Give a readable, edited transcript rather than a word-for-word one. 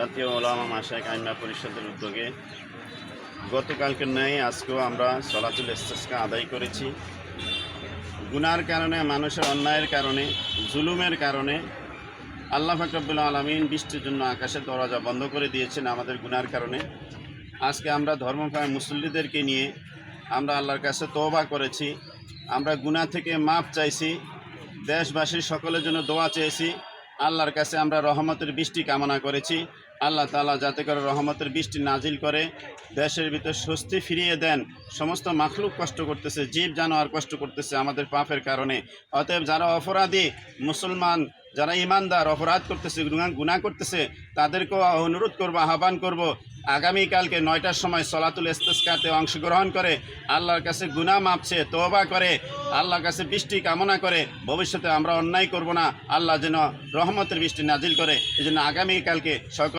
জাতীয় ওলামা মাশায়েখ আইম্মা পরিষদের উদ্যোগে গতকালকে ন্যায় আজকেও আমরা সলাতুল ইস্তিসকা আদায় করেছি। গুনার কারণে, মানুষের অন্যায়ের কারণে, জুলুমের কারণে আল্লাহ পাক রব্বুল আলামিন বৃষ্টির জন্য আকাশের দরজা বন্ধ করে দিয়েছেন আমাদের গুনার কারণে। আজকে আমরা ধর্মপ্রাণ মুসল্লিদেরকে নিয়ে আমরা আল্লাহর কাছে তওবা করেছি, আমরা গুনাহ থেকে মাপ চাইছি, দেশবাসীর সকলের জন্য দোয়া চেয়েছি, আল্লাহর কাছে আমরা রহমতের বৃষ্টি কামনা করেছি। আল্লাহ তাআলা যাতে করে রহমতের বৃষ্টি নাজিল করে দেশের ভিতর স্বস্তি ফিরিয়ে দেন। সমস্ত মাখলুক কষ্ট করতেছে, জীব জানোয়ার কষ্ট করতেছে আমাদের পাপের কারণে। অতএব যারা অপরাধী মুসলমান, যারা ইমানদার অপরাধ করতেছে, গুনাহ করতেছে, তাদেরকেও অনুরোধ করব, আহ্বান করব, আগামীকালকে 9টার সময় সলাতুল ইস্তিসকাতে অংশগ্রহণ করে আল্লাহর কাছে গুনাহ মাপ চেয়ে তওবা করে আল্লাহর কাছে বৃষ্টি কামনা করে ভবিষ্যতে আমরা অন্যায় করব না, আল্লাহ যেন রহমতের বৃষ্টি নাজিল করে। এই জন্য আগামীকালকে সকল